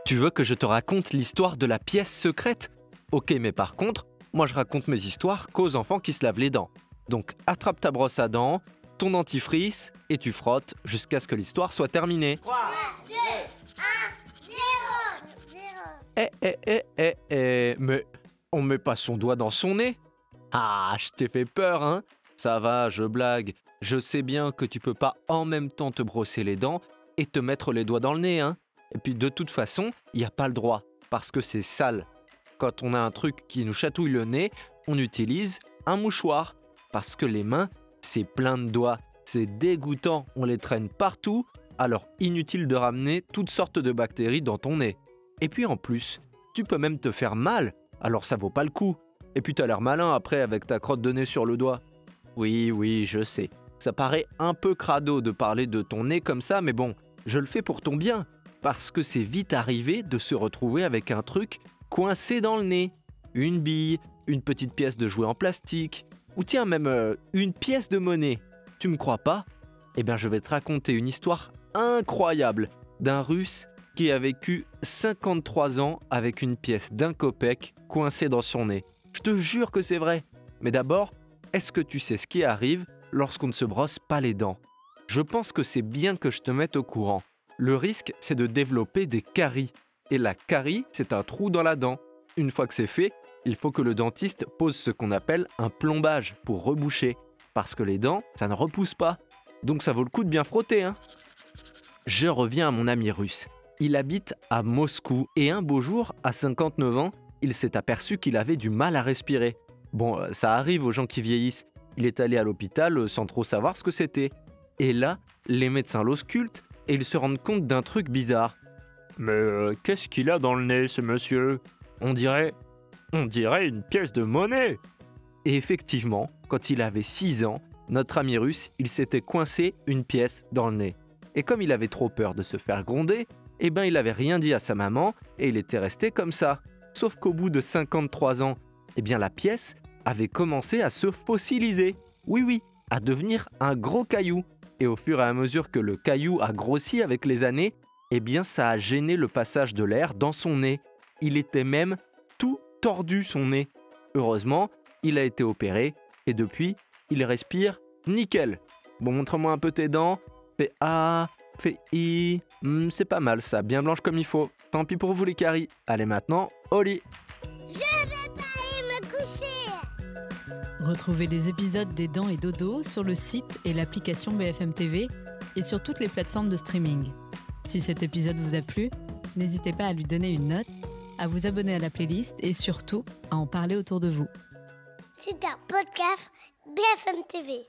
Tu veux que je te raconte l'histoire de la pièce secrète? Ok, mais par contre, moi je raconte mes histoires qu'aux enfants qui se lavent les dents. Donc attrape ta brosse à dents, ton dentifrice et tu frottes jusqu'à ce que l'histoire soit terminée. 3, 2, 1, 0. Mais on met pas son doigt dans son nez? Ah, je t'ai fait peur, hein? Ça va, je blague. Je sais bien que tu peux pas en même temps te brosser les dents et te mettre les doigts dans le nez, hein? Et puis de toute façon, il n'y a pas le droit, parce que c'est sale. Quand on a un truc qui nous chatouille le nez, on utilise un mouchoir, parce que les mains, c'est plein de doigts. C'est dégoûtant, on les traîne partout, alors inutile de ramener toutes sortes de bactéries dans ton nez. Et puis en plus, tu peux même te faire mal, alors ça vaut pas le coup. Et puis t'as l'air malin après avec ta crotte de nez sur le doigt. Oui, je sais. Ça paraît un peu crado de parler de ton nez comme ça, mais bon, je le fais pour ton bien. Parce que c'est vite arrivé de se retrouver avec un truc coincé dans le nez. Une bille, une petite pièce de jouet en plastique, ou tiens même une pièce de monnaie. Tu me crois pas? Eh bien je vais te raconter une histoire incroyable d'un Russe qui a vécu 53 ans avec une pièce d'1 kopek coincée dans son nez. Je te jure que c'est vrai. Mais d'abord, est-ce que tu sais ce qui arrive lorsqu'on ne se brosse pas les dents? Je pense que c'est bien que je te mette au courant. Le risque, c'est de développer des caries. Et la carie, c'est un trou dans la dent. Une fois que c'est fait, il faut que le dentiste pose ce qu'on appelle un plombage pour reboucher. Parce que les dents, ça ne repousse pas. Donc ça vaut le coup de bien frotter, hein. Je reviens à mon ami russe. Il habite à Moscou et un beau jour, à 59 ans, il s'est aperçu qu'il avait du mal à respirer. Bon, ça arrive aux gens qui vieillissent. Il est allé à l'hôpital sans trop savoir ce que c'était. Et là, les médecins l'auscultent et ils se rendent compte d'un truc bizarre. Mais qu'est-ce qu'il a dans le nez, ce monsieur? On dirait une pièce de monnaie. Et effectivement, quand il avait 6 ans, notre ami russe, il s'était coincé une pièce dans le nez. Et comme il avait trop peur de se faire gronder, eh ben il avait rien dit à sa maman et il était resté comme ça. Sauf qu'au bout de 53 ans, eh bien la pièce avait commencé à se fossiliser. Oui, à devenir un gros caillou. Et au fur et à mesure que le caillou a grossi avec les années, eh bien ça a gêné le passage de l'air dans son nez. Il était même tout tordu son nez. Heureusement, il a été opéré et depuis, il respire nickel. Bon, montre-moi un peu tes dents. Fais A, fais I. C'est pas mal ça, bien blanche comme il faut. Tant pis pour vous les caries. Allez maintenant, au lit. Je vais pas aller me coucher. Retrouvez les épisodes des Dents et Dodo sur le site et l'application BFM TV et sur toutes les plateformes de streaming. Si cet épisode vous a plu, n'hésitez pas à lui donner une note, à vous abonner à la playlist et surtout à en parler autour de vous. C'est un podcast BFM TV.